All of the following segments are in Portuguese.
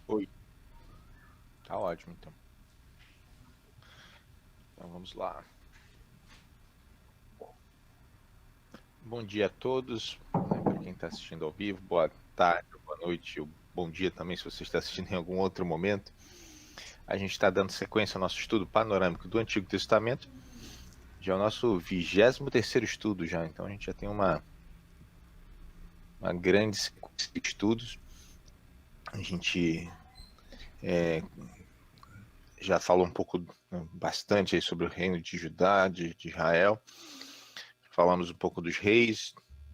Oi, tá ótimo então. Então vamos lá. Bom dia a todos, né, para quem está assistindo ao vivo, boa tarde, boa noite, ou bom dia também se você está assistindo em algum outro momento. A gente está dando sequência ao nosso estudo panorâmico do Antigo Testamento, já é o nosso 23º estudo já, então a gente já tem uma grande sequência de estudos. A gente já falou um pouco, bastante aí sobre o reino de Judá, de Israel. Falamos um pouco dos reis,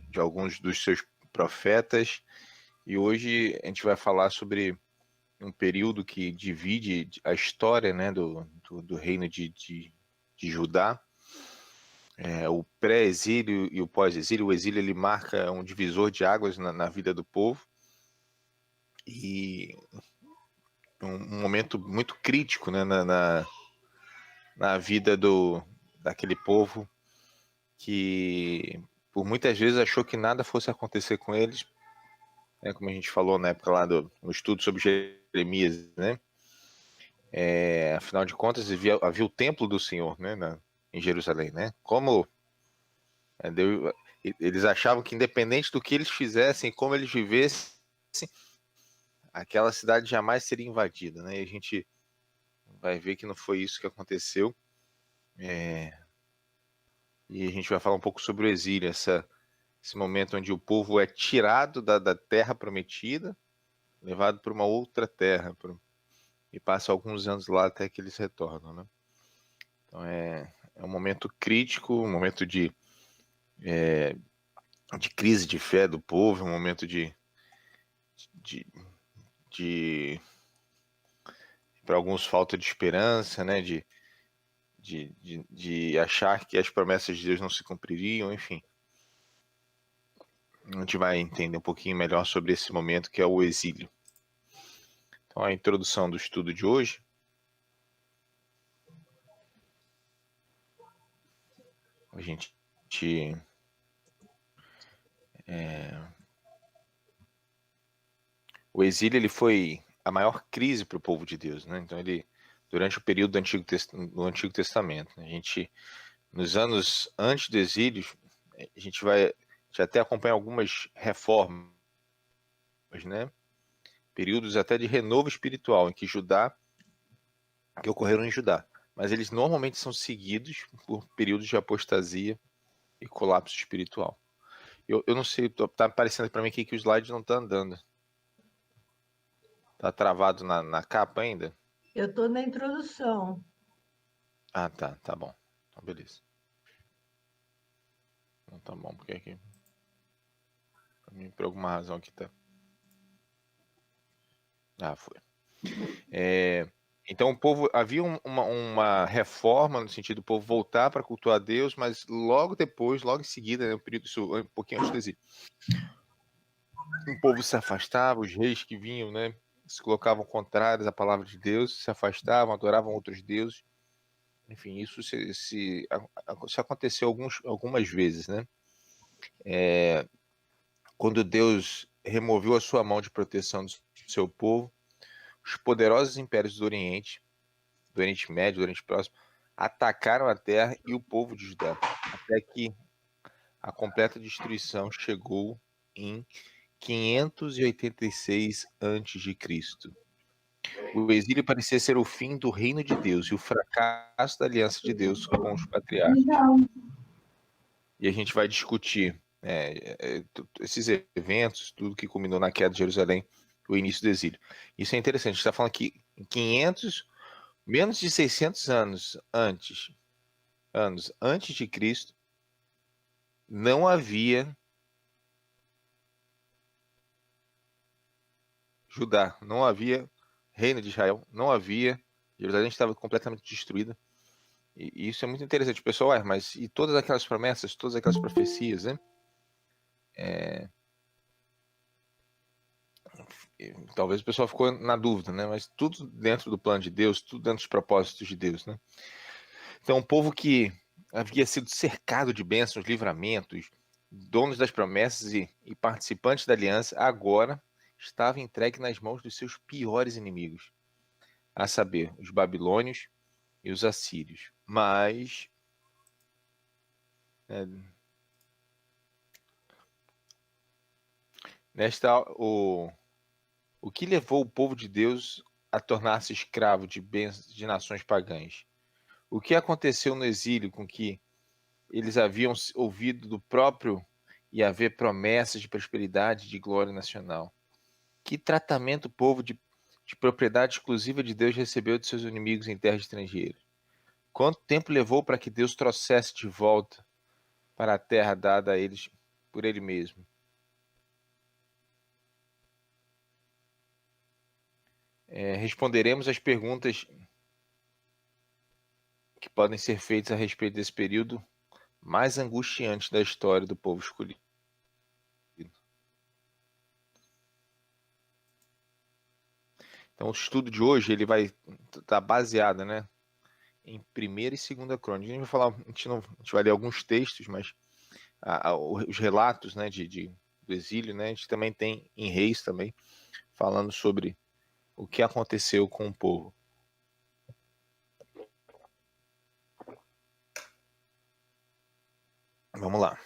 de alguns dos seus profetas, e hoje a gente vai falar sobre um período que divide a história, né, do reino de Judá, o pré-exílio e o pós-exílio. O exílio ele marca um divisor de águas na vida do povo e um momento muito crítico, né, na vida daquele povo que por muitas vezes achou que nada fosse acontecer com eles, né, como a gente falou na época lá no estudo sobre Jeremias, né? Afinal de contas, havia o templo do Senhor, né, em Jerusalém, né? Como Deus, eles achavam que independente do que eles fizessem, como eles vivessem, aquela cidade jamais seria invadida, né? E a gente vai ver que não foi isso que aconteceu. E a gente vai falar um pouco sobre o exílio, esse momento onde o povo é tirado da terra prometida, levado para uma outra terra, e passa alguns anos lá até que eles retornam, né? Então é um momento crítico, um momento de crise de fé do povo, um momento de, de para alguns falta de esperança, né? De achar que as promessas de Deus não se cumpririam, enfim. A gente vai entender um pouquinho melhor sobre esse momento que é o exílio. Então, a introdução do estudo de hoje. A gente o exílio ele foi a maior crise para o povo de Deus, né? Então ele durante o período do Antigo Testamento, né? A gente nos anos antes do exílio, a gente vai já até acompanhar algumas reformas, né? Períodos até de renovo espiritual em que ocorreram em Judá, mas eles normalmente são seguidos por períodos de apostasia e colapso espiritual. Eu não sei, tá aparecendo para mim aqui que o slide não tá andando. Tá travado na capa ainda? Eu estou na introdução. Ah, tá bom. Então, beleza. Então tá bom, porque aqui, pra mim, por alguma razão aqui tá. Ah, foi. Então o povo, havia uma reforma no sentido do povo voltar para cultuar a Deus, mas logo depois, logo em seguida, né, um período, isso, um pouquinho antes do exílio, o povo se afastava, os reis que vinham, né, se colocavam contrários à palavra de Deus, se afastavam, adoravam outros deuses. Enfim, isso se aconteceu algumas vezes, né? Quando Deus removeu a sua mão de proteção do seu povo, os poderosos impérios do Oriente Médio, do Oriente Próximo, atacaram a terra e o povo de Judá, até que a completa destruição chegou em 586 a.C. O exílio parecia ser o fim do reino de Deus e o fracasso da aliança de Deus com os patriarcas. Então, E a gente vai discutir esses eventos, tudo que culminou na queda de Jerusalém, o início do exílio. Isso é interessante, a gente está falando que em 500, menos de 600 anos antes de Cristo, não havia Judá, não havia reino de Israel, não havia, Jerusalém estava completamente destruída. E isso é muito interessante. O pessoal, mas e todas aquelas promessas, todas aquelas profecias, né? Talvez o pessoal ficou na dúvida, né? Mas tudo dentro do plano de Deus, tudo dentro dos propósitos de Deus, né? Então, um povo que havia sido cercado de bênçãos, livramentos, donos das promessas e participantes da aliança, agora estava entregue nas mãos dos seus piores inimigos, a saber, os babilônios e os assírios. Mas o que levou o povo de Deus a tornar-se escravo de nações pagãs? O que aconteceu no exílio com que eles haviam ouvido do próprio Yahvé promessas de prosperidade e de glória nacional? Que tratamento o povo de propriedade exclusiva de Deus recebeu de seus inimigos em terra estrangeira? Quanto tempo levou para que Deus trouxesse de volta para a terra dada a eles por Ele mesmo? Responderemos às perguntas que podem ser feitas a respeito desse período mais angustiante da história do povo escolhido. Então, o estudo de hoje ele vai estar baseado, né, em 1ª e 2ª Crônicas. A gente vai ler alguns textos, mas os relatos, né, do exílio, né, a gente também tem em Reis também, falando sobre o que aconteceu com o povo. Vamos lá.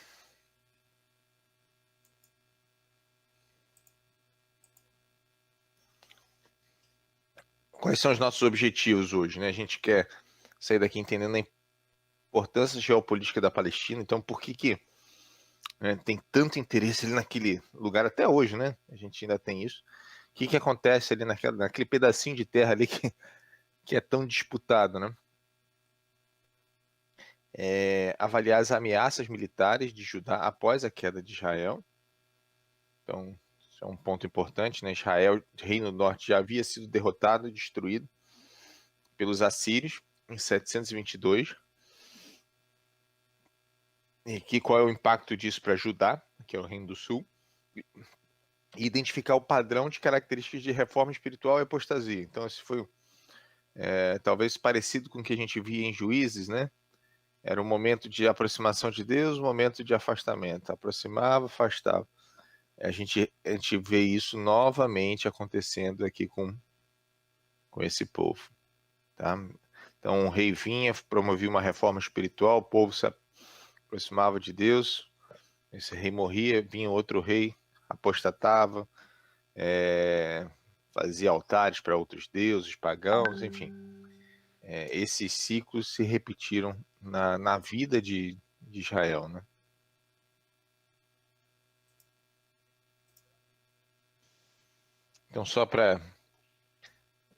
Quais são os nossos objetivos hoje, né? A gente quer sair daqui entendendo a importância geopolítica da Palestina. Então, por que né, tem tanto interesse ali naquele lugar até hoje, né? A gente ainda tem isso. O que acontece ali naquele pedacinho de terra ali que é tão disputado, né? Avaliar as ameaças militares de Judá após a queda de Israel. Então, isso é um ponto importante, né? Israel, Reino do Norte, já havia sido derrotado e destruído pelos assírios em 722. E qual é o impacto disso para Judá, que é o Reino do Sul? E identificar o padrão de características de reforma espiritual e apostasia. Então, esse foi talvez parecido com o que a gente via em Juízes, né? Era um momento de aproximação de Deus, um momento de afastamento. Aproximava, afastava. A gente vê isso novamente acontecendo aqui com esse povo. Tá? Então, um rei vinha, promovia uma reforma espiritual, o povo se aproximava de Deus, esse rei morria, vinha outro rei, apostatava, fazia altares para outros deuses, pagãos, enfim. Esses ciclos se repetiram na vida de Israel, né? Então, só para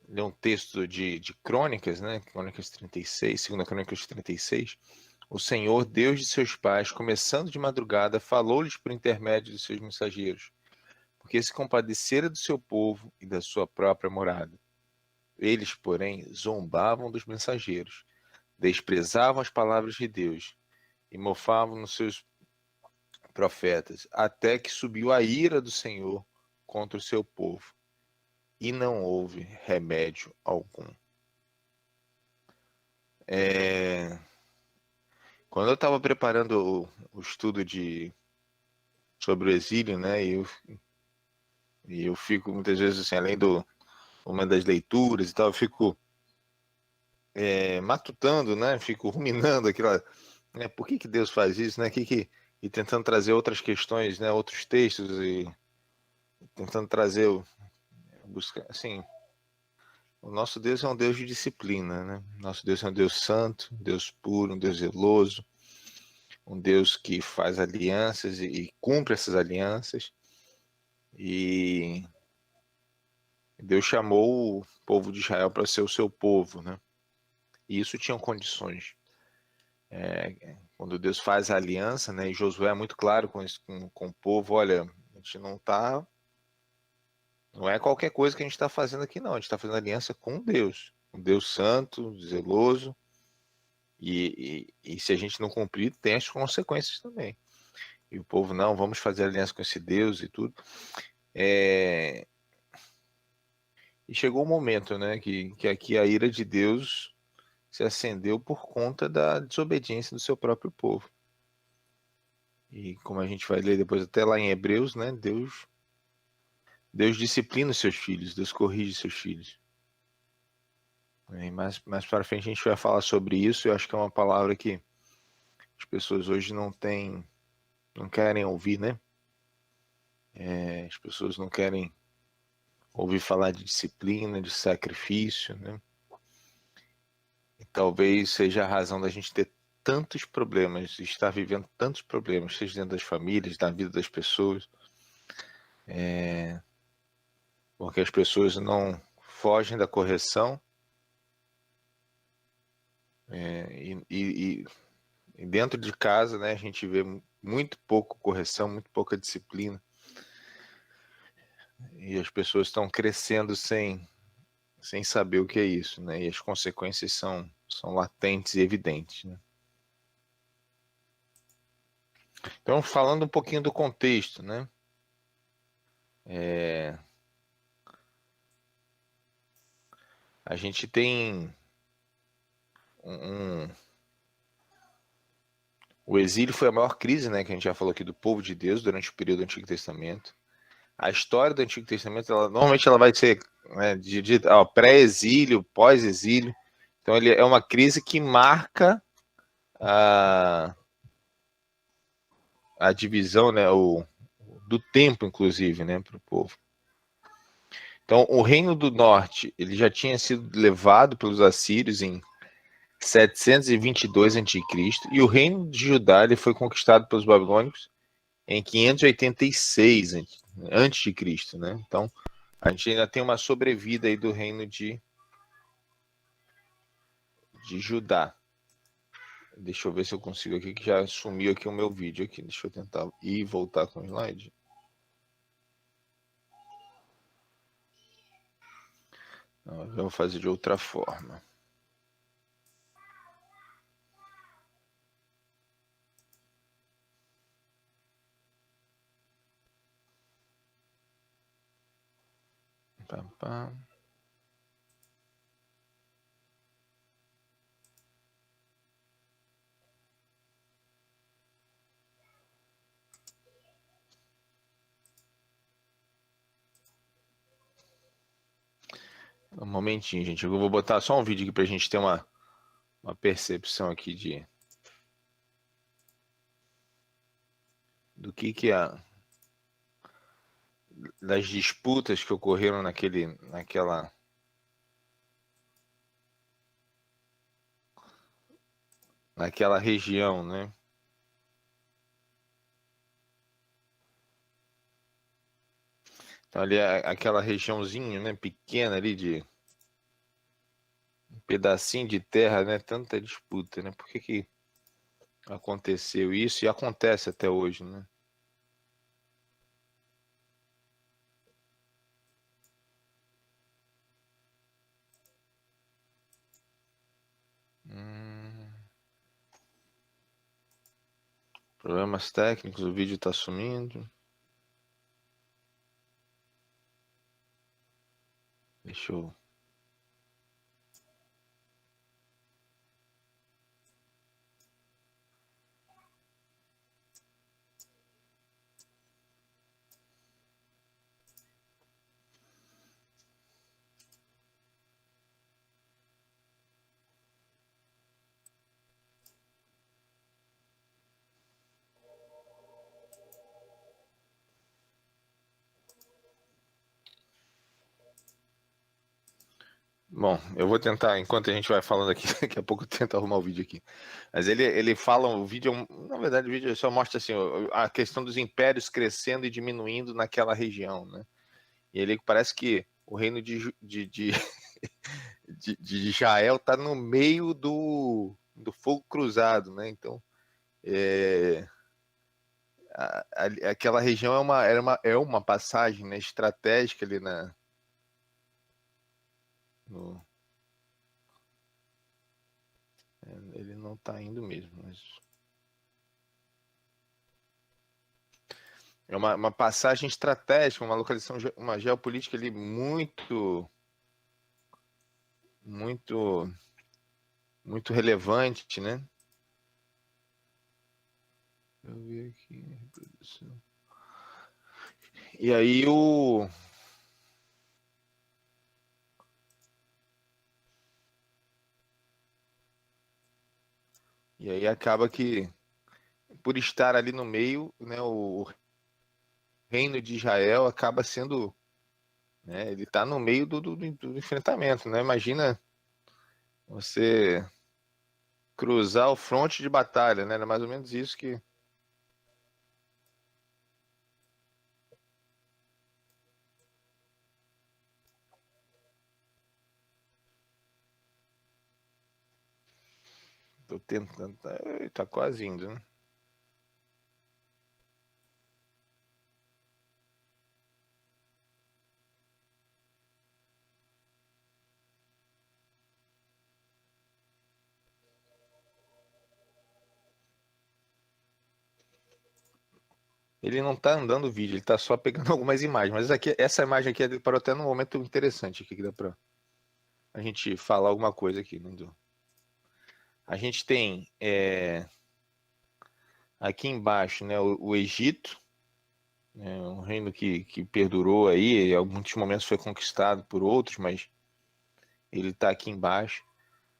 ler um texto de Crônicas, né? Crônicas 36, 2ª Crônicas 36. O Senhor, Deus de seus pais, começando de madrugada, falou-lhes por intermédio de seus mensageiros, porque se compadecera do seu povo e da sua própria morada. Eles, porém, zombavam dos mensageiros, desprezavam as palavras de Deus e mofavam nos seus profetas, até que subiu a ira do Senhor contra o seu povo, e não houve remédio algum. Quando eu estava preparando o estudo sobre o exílio, né, e eu fico muitas vezes assim, além uma das leituras e tal, eu fico matutando, né, fico ruminando aquilo, né, por que Deus faz isso, né, e tentando trazer outras questões, né, outros textos e tentando trazer buscar assim. O nosso Deus é um Deus de disciplina, né? Nosso Deus é um Deus santo, um Deus puro, um Deus zeloso, um Deus que faz alianças e cumpre essas alianças. E Deus chamou o povo de Israel para ser o seu povo, né? E isso tinham condições. Quando Deus faz a aliança, né? E Josué é muito claro com isso, com o povo, olha, a gente não é qualquer coisa que a gente está fazendo aqui, não. A gente está fazendo aliança com Deus, um Deus santo, zeloso. E se a gente não cumprir, tem as consequências também. E o povo, não, vamos fazer aliança com esse Deus e tudo. E chegou o momento, né, que aqui a ira de Deus se acendeu por conta da desobediência do seu próprio povo. E como a gente vai ler depois até lá em Hebreus, né, Deus Deus disciplina os seus filhos, Deus corrige seus filhos. E mais para frente a gente vai falar sobre isso. Eu acho que é uma palavra que as pessoas hoje não querem ouvir, né? As pessoas não querem ouvir falar de disciplina, de sacrifício, né? E talvez seja a razão da gente ter tantos problemas, estar vivendo tantos problemas, seja dentro das famílias, na vida das pessoas, porque as pessoas não fogem da correção, e dentro de casa, né, a gente vê muito pouco correção, muito pouca disciplina, e as pessoas estão crescendo sem saber o que é isso, né? E as consequências são latentes e evidentes, né? Então, falando um pouquinho do contexto, né? A gente tem o exílio foi a maior crise, né, que a gente já falou aqui do povo de Deus durante o período do Antigo Testamento. A história do Antigo Testamento, normalmente ela vai ser, né, de pré-exílio, pós-exílio. Então, ele é uma crise que marca a divisão, né, do tempo, inclusive, né, para o povo. Então, o Reino do Norte ele já tinha sido levado pelos assírios em 722 a.C. e o Reino de Judá ele foi conquistado pelos babilônicos em 586 antes de Cristo, né? Então, a gente ainda tem uma sobrevida aí do Reino de Judá. Deixa eu ver se eu consigo aqui, que já sumiu aqui o meu vídeo aqui. Deixa eu tentar ir e voltar com o slide. Não, eu vou fazer de outra forma. Pam, pam. Um momentinho, gente. Eu vou botar só um vídeo aqui pra gente ter uma percepção aqui do que das disputas que ocorreram naquela região, né? Então ali aquela regiãozinha, né, pequena ali de um pedacinho de terra, né? Tanta disputa, né? Por que aconteceu isso e acontece até hoje, né? Problemas técnicos, o vídeo tá sumindo. Deixa eu... Bom, eu vou tentar, enquanto a gente vai falando aqui, daqui a pouco eu tento arrumar o vídeo aqui. Mas ele fala, o vídeo, na verdade, o vídeo só mostra assim, a questão dos impérios crescendo e diminuindo naquela região, né? E ele parece que o reino de Israel está no meio do fogo cruzado, né? Então, aquela região é uma passagem, né, estratégica ali no, ele não está indo mesmo, mas é uma passagem estratégica, uma localização, uma geopolítica ali muito, muito relevante, né? Deixa eu ver aqui, reprodução. E aí E aí acaba que, por estar ali no meio, né, o reino de Israel acaba sendo, né, ele está no meio do enfrentamento, né? Imagina você cruzar o fronte de batalha, né? Era mais ou menos isso que tô tentando. Tá quase indo, né? Ele não tá andando o vídeo, ele tá só pegando algumas imagens. Mas aqui, essa imagem aqui parou até num momento interessante aqui, que dá pra a gente falar alguma coisa aqui, né? A gente tem aqui embaixo, né, o Egito, né, um reino que perdurou aí, em muitos momentos foi conquistado por outros, mas ele está aqui embaixo.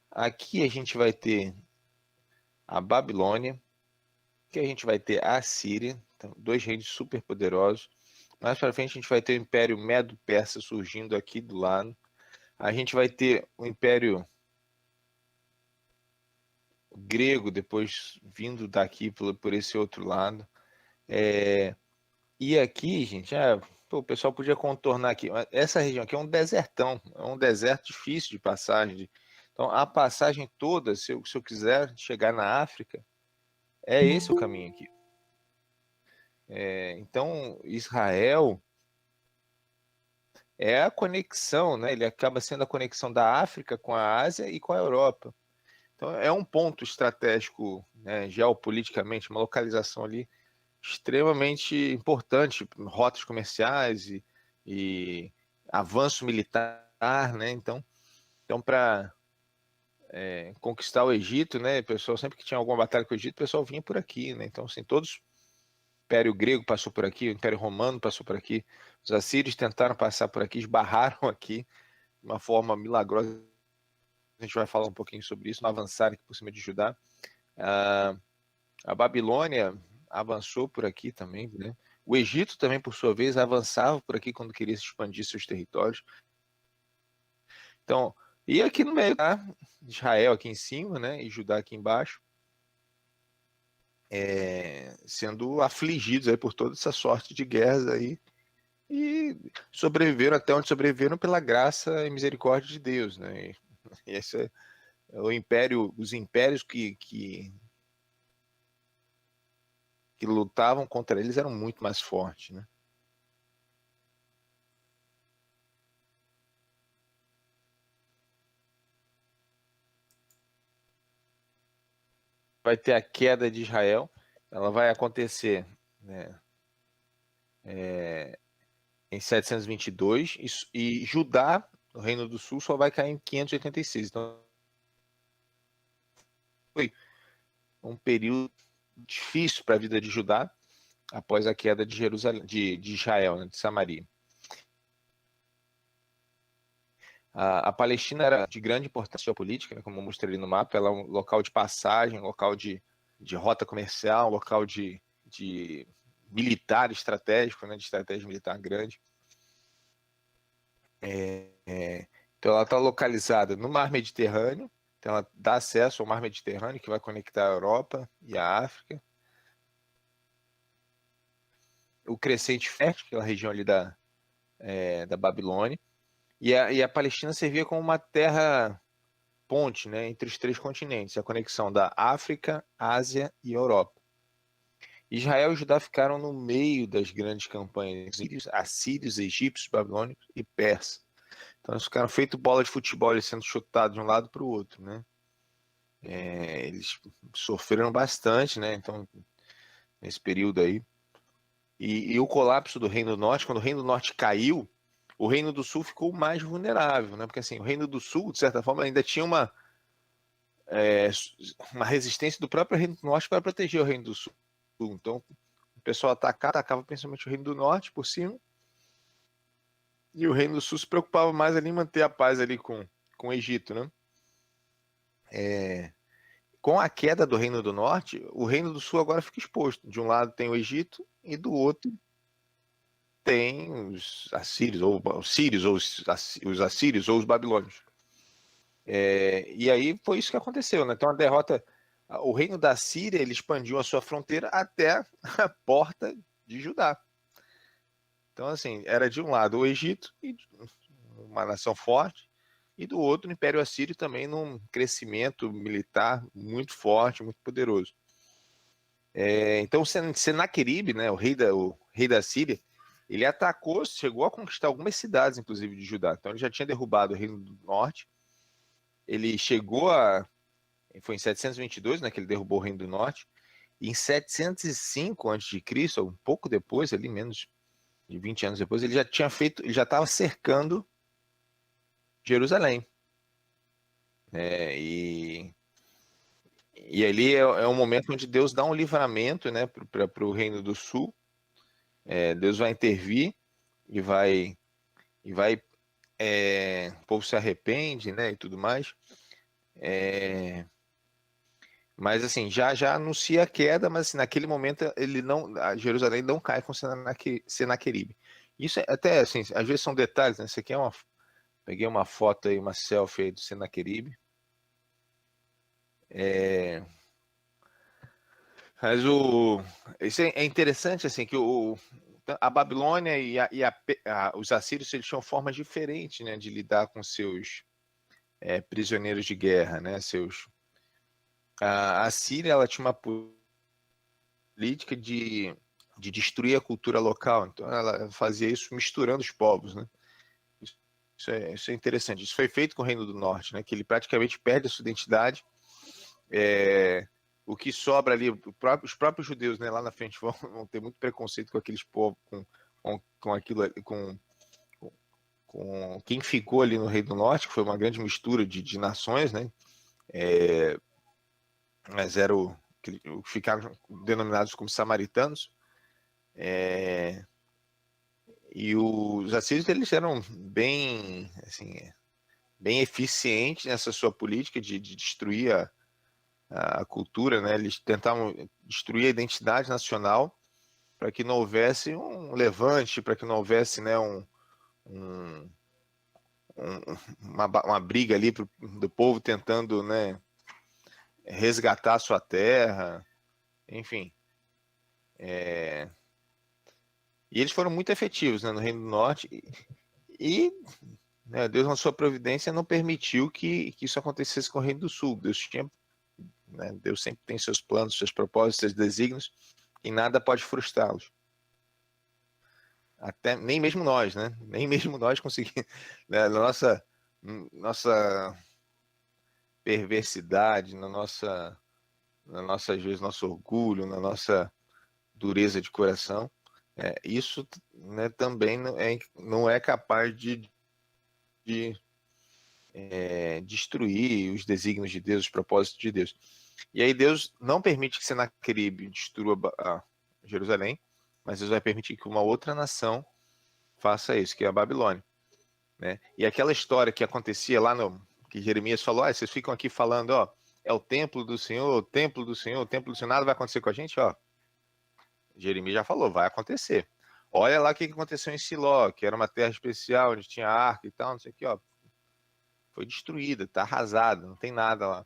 Aqui a gente vai ter a Babilônia, que a gente vai ter a Síria, então, dois reinos super poderosos. Mais para frente a gente vai ter o Império Medo-Persa surgindo aqui do lado. A gente vai ter o Império Grego depois vindo daqui por esse outro lado. E aqui, gente, pô, o pessoal podia contornar aqui. Essa região aqui é um desertão, é um deserto difícil de passagem. Então, a passagem toda, se eu quiser chegar na África, é esse o caminho aqui. Então, Israel é a conexão, né? Ele acaba sendo a conexão da África com a Ásia e com a Europa. Então, é um ponto estratégico, né, geopoliticamente, uma localização ali extremamente importante, rotas comerciais e avanço militar, né? Então para conquistar o Egito, né? O pessoal sempre que tinha alguma batalha com o Egito, o pessoal vinha por aqui, né? Então assim, todos o Império Grego passou por aqui, o Império Romano passou por aqui, os assírios tentaram passar por aqui, esbarraram aqui de uma forma milagrosa. A gente vai falar um pouquinho sobre isso, não avançaram aqui por cima de Judá. A Babilônia avançou por aqui também, né? O Egito também, por sua vez, avançava por aqui quando queria expandir seus territórios. Então, e aqui no meio, tá? Israel aqui em cima, né? E Judá aqui embaixo, sendo afligidos aí por toda essa sorte de guerras aí. E sobreviveram até onde sobreviveram pela graça e misericórdia de Deus, né? E esse é o império, os impérios que lutavam contra eles eram muito mais fortes, né? Vai ter a queda de Israel, ela vai acontecer, né, em 722 e Judá, o Reino do Sul, só vai cair em 586. Então foi um período difícil para a vida de Judá após a queda de Jerusalém, de Israel, né, de Samaria. A Palestina era de grande importância política, né, como eu mostrei ali no mapa, ela é um local de passagem, um local de rota comercial, um local de militar estratégico, né, de estratégia militar grande. Então ela está localizada no Mar Mediterrâneo, então ela dá acesso ao Mar Mediterrâneo, que vai conectar a Europa e a África. O Crescente Fértil, aquela região ali da Babilônia. E a Palestina servia como uma terra ponte, né, entre os três continentes, a conexão da África, Ásia e Europa. Israel e Judá ficaram no meio das grandes campanhas assírios, egípcios, babilônicos e persas. Então eles ficaram feito bola de futebol, sendo chutados de um lado para o outro, né? Eles sofreram bastante, né? Então, nesse período aí. E o colapso do Reino do Norte, quando o Reino do Norte caiu, o Reino do Sul ficou mais vulnerável, né? Porque assim, o Reino do Sul, de certa forma, ainda tinha é, uma resistência do próprio Reino do Norte para proteger o Reino do Sul. Então, o pessoal atacava principalmente o Reino do Norte por cima, e o Reino do Sul se preocupava mais ali em manter a paz ali com o Egito, né? com a queda do Reino do Norte, o Reino do Sul agora fica exposto. De um lado tem o Egito e do outro tem os assírios, ou os sírios, ou os assírios, ou os babilônios. E aí foi isso que aconteceu, né? Então a derrota, o reino da Síria, ele expandiu a sua fronteira até a porta de Judá. Então, assim, era de um lado o Egito, uma nação forte, e do outro o Império Assírio também num crescimento militar muito forte, muito poderoso. Então, Senaqueribe, né, o rei da Síria, ele atacou, chegou a conquistar algumas cidades, inclusive, de Judá. Então, ele já tinha derrubado o Reino do Norte. Ele chegou a... Foi em 722, né, que ele derrubou o Reino do Norte. E em 705 a.C., um pouco depois, ali menos de 20 anos depois, ele já estava cercando Jerusalém. E ali é um momento onde Deus dá um livramento, né, para o Reino do Sul. Deus vai intervir e o povo se arrepende, né, e tudo mais. Mas assim, já anuncia a queda, mas assim, naquele momento Jerusalém não cai com Senaqueribe. Isso até assim, às vezes são detalhes, né? Isso aqui peguei uma foto aí, uma selfie aí do Senaqueribe. Mas isso é interessante assim que a Babilônia os assírios, eles tinham formas diferentes, né, de lidar com seus prisioneiros de guerra, né? A Síria, ela tinha uma política de destruir a cultura local. Então ela fazia isso misturando os povos, né? Isso é interessante. Isso foi feito com o Reino do Norte, né? Que ele praticamente perde a sua identidade. O que sobra ali, os próprios judeus, né, lá na frente vão ter muito preconceito com aqueles povos, com aquilo, com quem ficou ali no Reino do Norte, que foi uma grande mistura de nações, né? Mas ficaram denominados como samaritanos. E os assírios, eles eram bem, assim, bem eficientes nessa sua política de destruir a cultura, né? Eles tentavam destruir a identidade nacional para que não houvesse um levante, para que não houvesse, né, uma briga ali do povo tentando, né, resgatar a sua terra, enfim. E eles foram muito efetivos, né, no Reino do Norte e né, Deus, na sua providência, não permitiu que isso acontecesse com o Reino do Sul. Deus sempre tem seus planos, seus propósitos, seus desígnios, e nada pode frustrá-los. Nem mesmo nós, né? Nem mesmo nós conseguimos, né, na nossa perversidade, às vezes, nosso orgulho, na nossa dureza de coração, isso, né, também não é capaz de destruir os desígnios de Deus, os propósitos de Deus. E aí Deus não permite que Senaqueribe destrua Jerusalém, mas Deus vai permitir que uma outra nação faça isso, que é a Babilônia. Né? E aquela história que acontecia lá que Jeremias falou, vocês ficam aqui falando, é o templo do Senhor, o templo do Senhor, o templo do Senhor, nada vai acontecer com a gente, Jeremias já falou, vai acontecer. Olha lá o que aconteceu em Siló, que era uma terra especial, onde tinha arca e tal, não sei o que, foi destruída, está arrasada, não tem nada lá.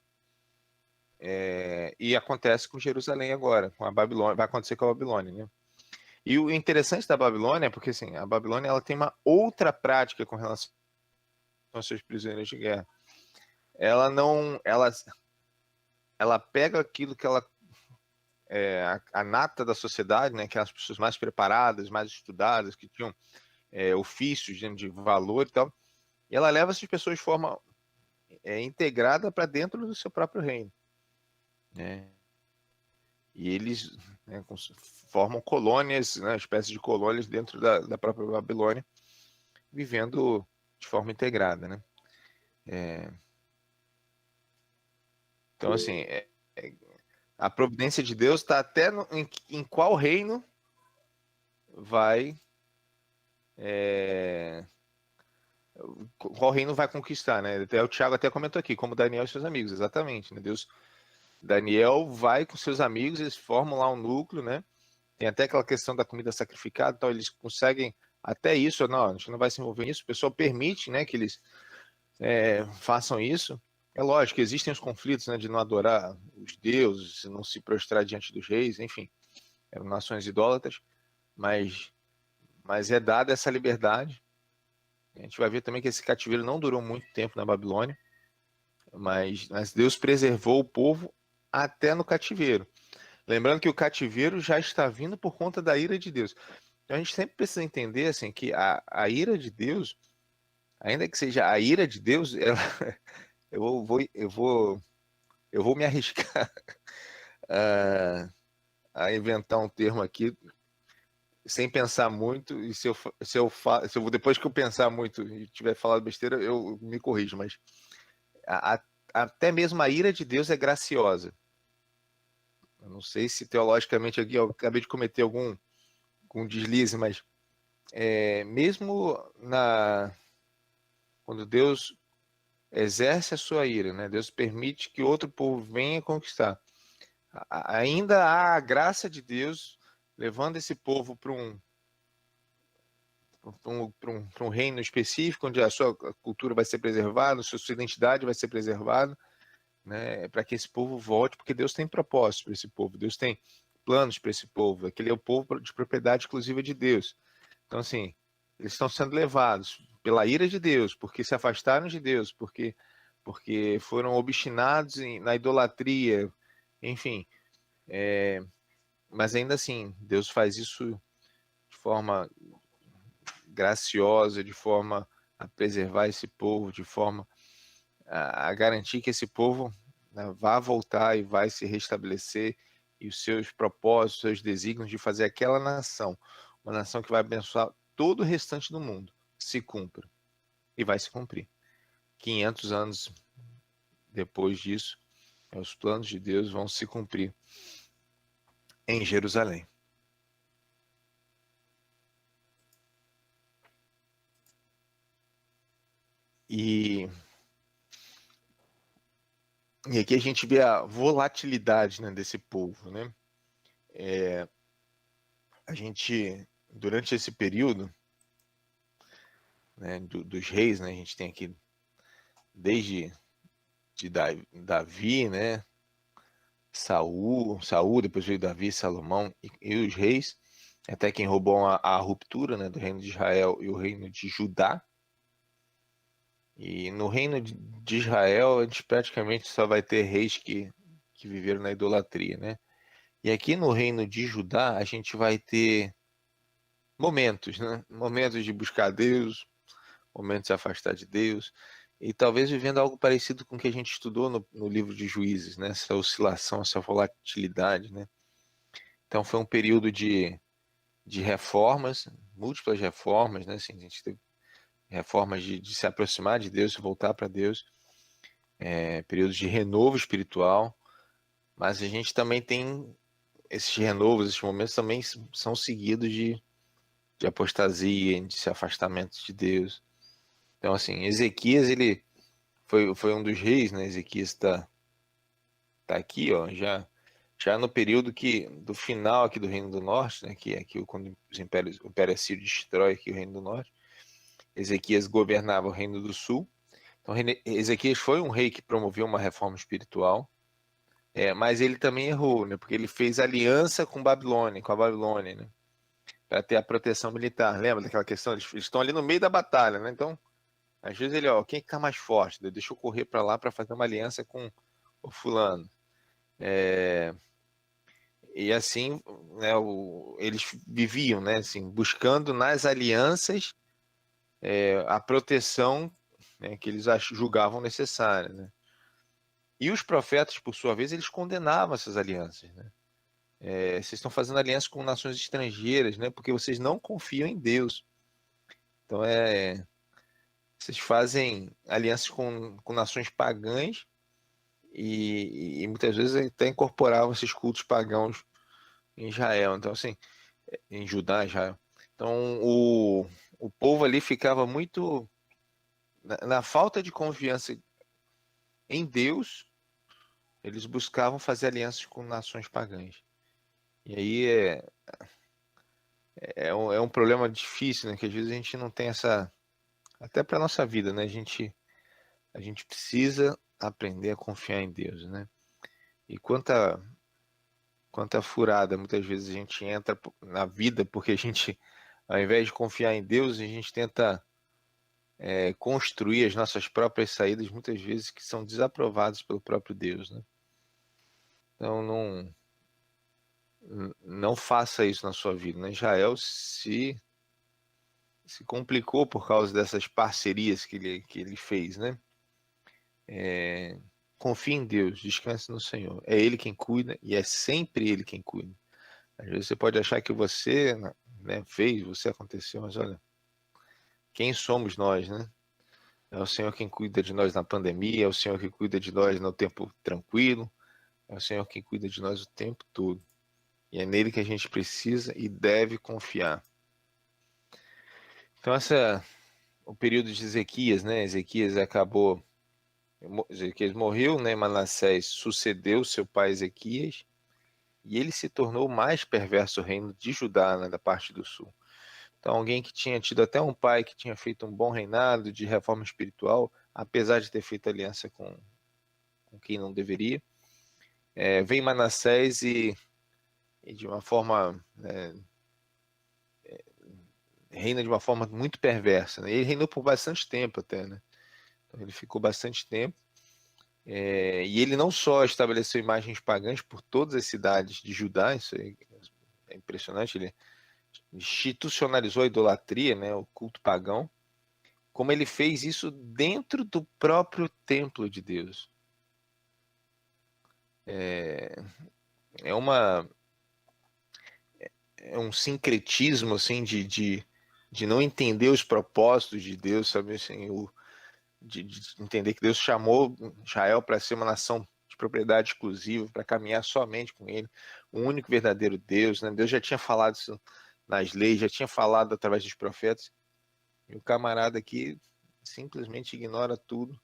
E acontece com Jerusalém agora, com a Babilônia, vai acontecer com a Babilônia, né? E o interessante da Babilônia é porque assim, a Babilônia ela tem uma outra prática com relação aos seus prisioneiros de guerra. Ela pega aquilo que a nata da sociedade, né, que é as pessoas mais preparadas, mais estudadas, que tinham ofícios de valor e tal, e ela leva essas pessoas de forma integrada para dentro do seu próprio reino. Né? E eles, né, formam colônias, né, espécies de colônias dentro da própria Babilônia, vivendo de forma integrada, né? Então, assim, a providência de Deus está até em qual reino qual reino vai conquistar, né? Até o Tiago até comentou aqui, como Daniel e seus amigos, exatamente, né? Deus Daniel vai com seus amigos, eles formam lá um núcleo, né? Tem até aquela questão da comida sacrificada, então eles conseguem até isso, não, a gente não vai se envolver nisso, o pessoal permite, né, que eles façam isso. É lógico que existem os conflitos, né, de não adorar os deuses, não se prostrar diante dos reis, enfim, eram nações idólatras, mas, mas é dada essa liberdade. A gente vai ver também que esse cativeiro não durou muito tempo na Babilônia, mas Deus preservou o povo até no cativeiro. Lembrando que o cativeiro já está vindo por conta da ira de Deus. Então a gente sempre precisa entender assim que a ira de Deus, ainda que seja a ira de Deus, ela, eu vou me arriscar a inventar um termo aqui sem pensar muito, e se eu depois que eu pensar muito e tiver falado besteira, eu me corrijo, mas a, a, até mesmo a ira de Deus é graciosa. Eu não sei se teologicamente aqui eu acabei de cometer algum deslize, mas mesmo quando Deus exerce a sua ira, né? Deus permite que outro povo venha conquistar. Ainda há a graça de Deus levando esse povo para um reino específico, onde a sua cultura vai ser preservada, a sua identidade vai ser preservada, né? Para que esse povo volte, porque Deus tem propósito para esse povo, Deus tem planos para esse povo, aquele é o povo de propriedade exclusiva de Deus. Então, assim, eles estão sendo levados pela ira de Deus, porque se afastaram de Deus, porque foram obstinados na idolatria, enfim. Mas ainda assim, Deus faz isso de forma graciosa, de forma a preservar esse povo, de forma a garantir que esse povo, né, vá voltar e vai se restabelecer e os seus propósitos, os seus desígnios de fazer aquela nação, uma nação que vai abençoar todo o restante do mundo, se cumpra. E vai se cumprir. 500 anos depois disso, os planos de Deus vão se cumprir em Jerusalém. E, e aqui a gente vê a volatilidade, né, desse povo, né? A gente, durante esse período, né, dos reis, né, a gente tem aqui desde Davi, né, Saul, depois veio Davi, Salomão e os reis, até quem roubou a ruptura, né, do reino de Israel e o reino de Judá. E no reino de Israel, a gente praticamente só vai ter reis que viveram na idolatria, né? E aqui no reino de Judá, a gente vai ter momentos, né? Momentos de buscar Deus, momentos de se afastar de Deus, e talvez vivendo algo parecido com o que a gente estudou no livro de Juízes, né? Essa oscilação, essa volatilidade, né? Então foi um período de reformas, múltiplas reformas, né? Assim, a gente teve reformas de se aproximar de Deus, de voltar para Deus, períodos de renovo espiritual, mas a gente também tem esses renovos, esses momentos também são seguidos de apostasia, de se afastamento de Deus. Então, assim, Ezequias, ele foi um dos reis, né? Ezequias tá aqui, ó, já no período do final aqui do Reino do Norte, né? Que é aqui quando o Império Assírio destrói aqui o Reino do Norte. Ezequias governava o Reino do Sul. Então, Ezequias foi um rei que promoveu uma reforma espiritual, mas ele também errou, né? Porque ele fez aliança com a Babilônia, né? Para ter a proteção militar. Lembra daquela questão? Eles estão ali no meio da batalha, né? Então, às vezes ele, ó, quem é que tá mais forte? Deixa eu correr para lá para fazer uma aliança com o fulano. E assim, né, eles viviam, né, assim, buscando nas alianças a proteção, né, que eles julgavam necessária, né? E os profetas, por sua vez, eles condenavam essas alianças, né? Vocês estão fazendo aliança com nações estrangeiras, né? Porque vocês não confiam em Deus. Então vocês fazem alianças com nações pagãs e muitas vezes até incorporavam esses cultos pagãos em Israel. Então assim, em Judá, Israel. Então o povo ali ficava muito na falta de confiança em Deus, eles buscavam fazer alianças com nações pagãs. E aí é um problema difícil, né? Que às vezes a gente não tem essa, até para nossa vida, né? A gente precisa aprender a confiar em Deus, né? E quanta furada muitas vezes a gente entra na vida porque a gente, ao invés de confiar em Deus, a gente tenta construir as nossas próprias saídas, muitas vezes que são desaprovadas pelo próprio Deus, né? Então não faça isso na sua vida, né? Israel se complicou por causa dessas parcerias que ele fez, né? Confie em Deus, descanse no Senhor. É Ele quem cuida e é sempre Ele quem cuida. Às vezes você pode achar que você, né, fez, você aconteceu, mas olha, quem somos nós, né? É o Senhor quem cuida de nós na pandemia, é o Senhor que cuida de nós no tempo tranquilo, é o Senhor quem cuida de nós o tempo todo. E é nele que a gente precisa e deve confiar. Então, o período de Ezequias, né? Ezequias morreu, né? Manassés sucedeu seu pai Ezequias e ele se tornou o mais perverso reino de Judá, né, da parte do sul. Então, alguém que tinha tido até um pai que tinha feito um bom reinado de reforma espiritual, apesar de ter feito aliança com quem não deveria, vem Manassés e de uma forma reina de uma forma muito perversa, né? Ele reinou por bastante tempo até, né? Então, ele ficou bastante tempo. E ele não só estabeleceu imagens pagãs por todas as cidades de Judá, isso é impressionante, ele institucionalizou a idolatria, né, o culto pagão, como ele fez isso dentro do próprio templo de Deus. É uma é um sincretismo assim de não entender os propósitos de Deus, sabe assim, de entender que Deus chamou Israel para ser uma nação de propriedade exclusiva, para caminhar somente com Ele, o único verdadeiro Deus, né? Deus já tinha falado isso nas leis, já tinha falado através dos profetas, e o camarada aqui simplesmente ignora tudo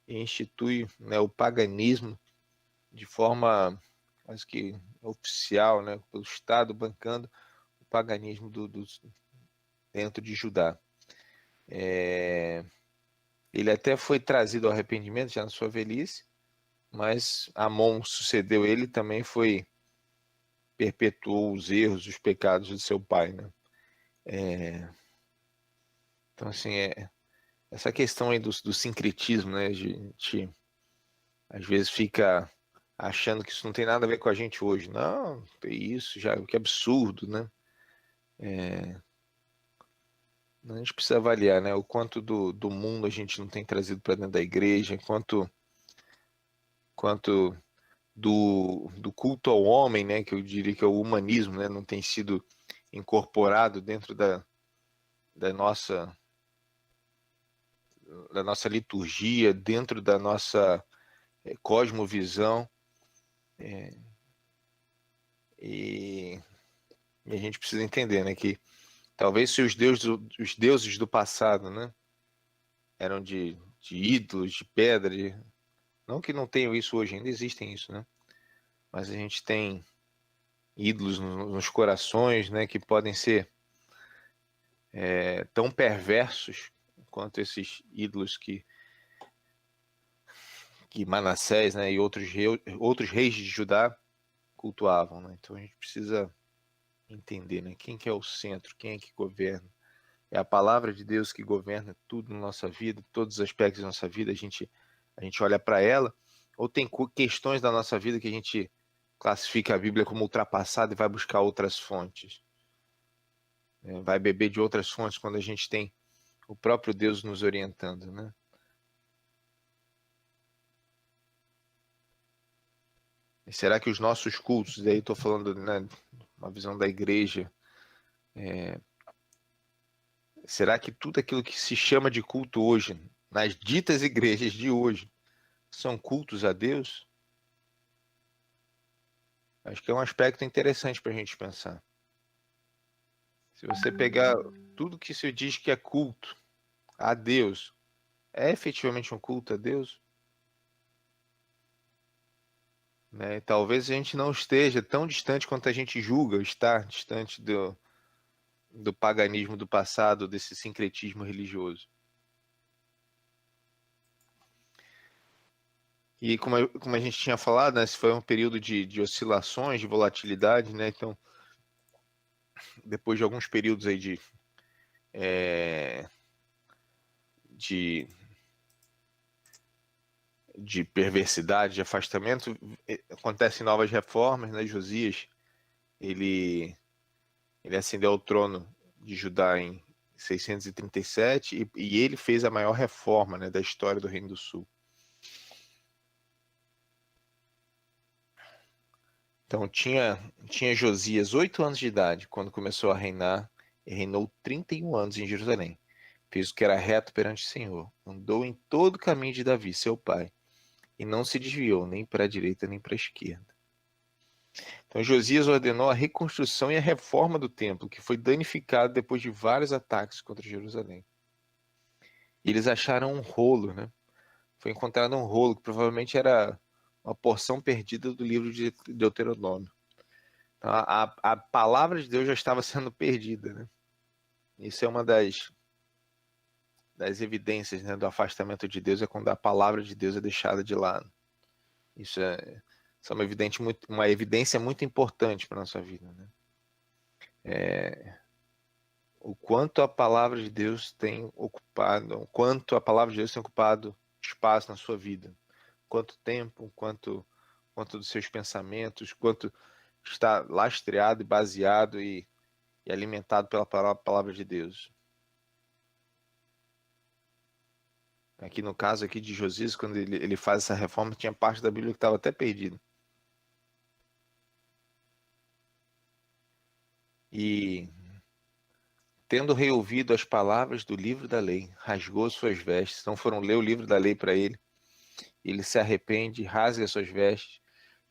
e institui, né, o paganismo de forma quase que oficial, né, pelo Estado bancando o paganismo dentro de Judá. Ele até foi trazido ao arrependimento já na sua velhice, mas Amon sucedeu ele também perpetuou os erros, os pecados de seu pai, né? Então assim essa questão aí do sincretismo, né? A gente às vezes fica achando que isso não tem nada a ver com a gente hoje. Não, tem isso já, que absurdo, né? A gente precisa avaliar, né? O quanto do mundo a gente não tem trazido para dentro da igreja, quanto do culto ao homem, né? Que eu diria que é o humanismo, né? Não tem sido incorporado dentro da nossa da nossa liturgia, dentro da nossa cosmovisão, e, e a gente precisa entender, né? Que talvez se os deuses do passado, né? Eram de ídolos, de pedra, não que não tenham isso hoje, ainda existem isso, né? Mas a gente tem ídolos nos corações, né, que podem ser tão perversos quanto esses ídolos que Manassés, né, e outros reis de Judá cultuavam, né? Então a gente precisa entender, né, quem que é o centro, quem é que governa. É a palavra de Deus que governa tudo na nossa vida, todos os aspectos da nossa vida, a gente olha para ela, ou tem questões da nossa vida que a gente classifica a Bíblia como ultrapassada e vai buscar outras fontes. Vai beber de outras fontes quando a gente tem o próprio Deus nos orientando, né? E será que os nossos cultos, e aí estou falando, né, uma visão da igreja, será que tudo aquilo que se chama de culto hoje, nas ditas igrejas de hoje, são cultos a Deus? Acho que é um aspecto interessante para a gente pensar. Se você pegar tudo que se diz que é culto a Deus, é efetivamente um culto a Deus? né? Talvez a gente não esteja tão distante quanto a gente julga estar distante do paganismo do passado, desse sincretismo religioso. E como a gente tinha falado, né, esse foi um período de oscilações, de volatilidade, né? Então, depois de alguns períodos aí de, de perversidade, de afastamento, acontecem novas reformas, né? Josias, ele, ele ascendeu ao trono de Judá em 637 e ele fez a maior reforma, né, da história do Reino do Sul. Então tinha Josias 8 anos de idade quando começou a reinar e reinou 31 anos em Jerusalém. Fez o que era reto perante o Senhor, andou em todo o caminho de Davi, seu pai, e não se desviou nem para a direita nem para a esquerda. Então Josias ordenou a reconstrução e a reforma do templo, que foi danificado depois de vários ataques contra Jerusalém. E eles acharam um rolo, né? Foi encontrado um rolo que provavelmente era uma porção perdida do livro de Deuteronômio. Então, a palavra de Deus já estava sendo perdida, né? Isso é uma das evidências, né, do afastamento de Deus, é quando a palavra de Deus é deixada de lado. Isso é uma evidência muito importante para a nossa vida, né? O quanto a palavra de Deus tem ocupado, o quanto a palavra de Deus tem ocupado espaço na sua vida. Quanto tempo, quanto dos seus pensamentos, quanto está lastreado e baseado e alimentado pela palavra de Deus. Aqui no caso aqui de Josias, quando ele faz essa reforma, tinha parte da Bíblia que estava até perdida. E, tendo reouvido as palavras do livro da lei, rasgou suas vestes. Então foram ler o livro da lei para ele. Ele se arrepende, rasga suas vestes.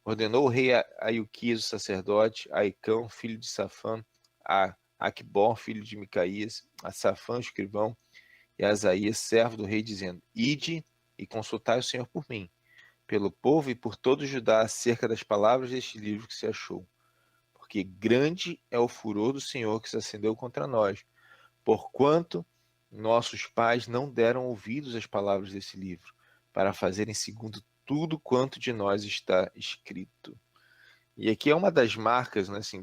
Ordenou o rei a Ilquias, o sacerdote, a Aicão, filho de Safã, a Aquibor, filho de Micaías, a Safã, o escrivão, e a Asaías, servo do rei, dizendo: Ide e consultai o Senhor por mim, pelo povo e por todo Judá, acerca das palavras deste livro que se achou. Porque grande é o furor do Senhor que se acendeu contra nós, porquanto nossos pais não deram ouvidos às palavras desse livro, para fazerem segundo tudo quanto de nós está escrito. E aqui é uma das marcas, né, assim,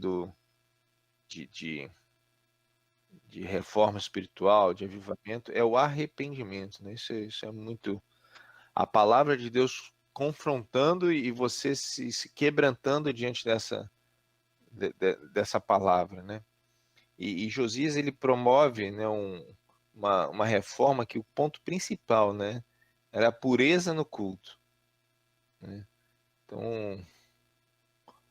de, de, de reforma espiritual, de avivamento, é o arrependimento, né? Isso é muito... A palavra de Deus confrontando e você se quebrantando diante dessa palavra, né? E Josias, ele promove, né, uma reforma que o ponto principal, né, era a pureza no culto, né? Então,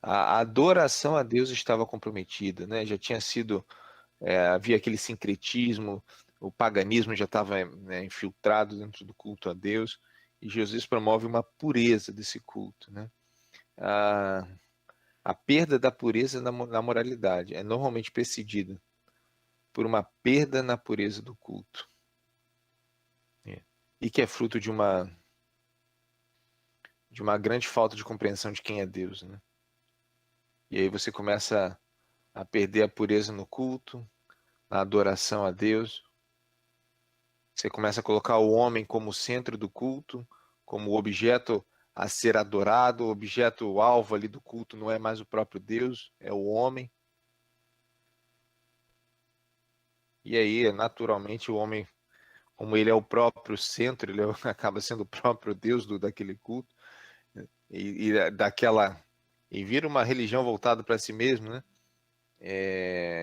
a adoração a Deus estava comprometida, né? Já tinha sido, havia aquele sincretismo, o paganismo já estava, né, infiltrado dentro do culto a Deus, e Jesus promove uma pureza desse culto, né? A, a perda da pureza na moralidade é normalmente precedida por uma perda na pureza do culto. E que é fruto de uma grande falta de compreensão de quem é Deus, né? E aí você começa a perder a pureza no culto, na adoração a Deus. Você começa a colocar o homem como centro do culto, como objeto a ser adorado, o objeto alvo ali do culto não é mais o próprio Deus, é o homem. E aí, naturalmente, o homem, como ele é o próprio centro, ele acaba sendo o próprio Deus daquele culto. E vira uma religião voltada para si mesmo, né?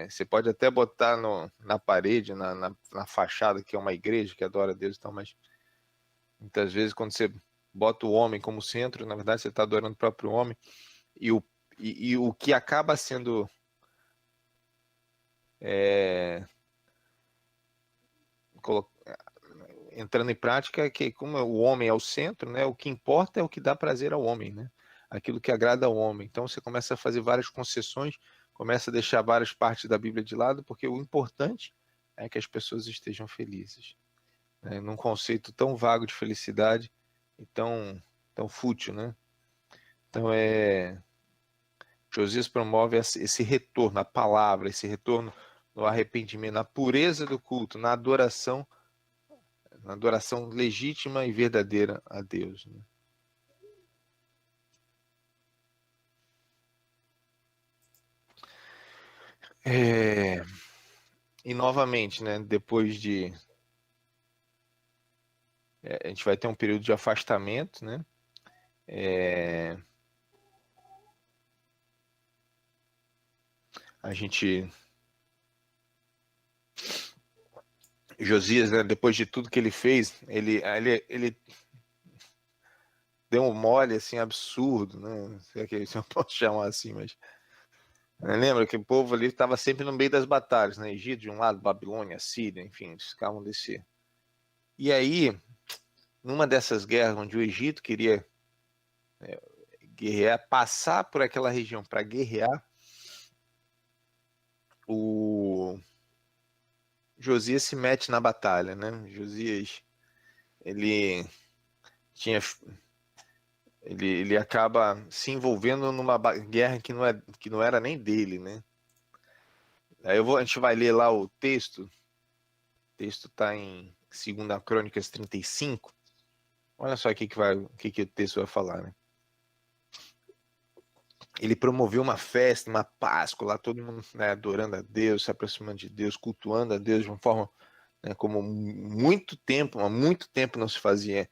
Você pode até botar na parede, na fachada, que é uma igreja que adora a Deus e tal, mas muitas vezes quando você bota o homem como centro, na verdade você está adorando o próprio homem, e o que acaba sendo é, entrando em prática é que, como o homem é o centro, né, o que importa é o que dá prazer ao homem, né? Aquilo que agrada ao homem. Então você começa a fazer várias concessões, começa a deixar várias partes da Bíblia de lado, porque o importante é que as pessoas estejam felizes, né? Num conceito tão vago de felicidade e tão fútil, né? Então, Josias promove esse retorno à palavra, esse retorno no arrependimento, na pureza do culto, na adoração legítima e verdadeira a Deus, né? E novamente, né, depois de a gente vai ter um período de afastamento, né? A gente Josias, né, depois de tudo que ele fez, ele deu um mole assim absurdo, né? Se eu posso chamar assim, mas lembra que o povo ali estava sempre no meio das batalhas, né? Egito de um lado, Babilônia, Síria, enfim, eles ficavam desse. E aí, numa dessas guerras onde o Egito queria guerrear, passar por aquela região para guerrear, o Josias se mete na batalha, né? Josias, ele tinha ele acaba se envolvendo numa guerra que não era nem dele, né? Aí a gente vai ler lá o texto. O texto está em 2 Crônicas 35. Olha só o que o texto vai falar, né? Ele promoveu uma festa, uma Páscoa, lá todo mundo, né, adorando a Deus, se aproximando de Deus, cultuando a Deus de uma forma, né, como há muito tempo não se fazia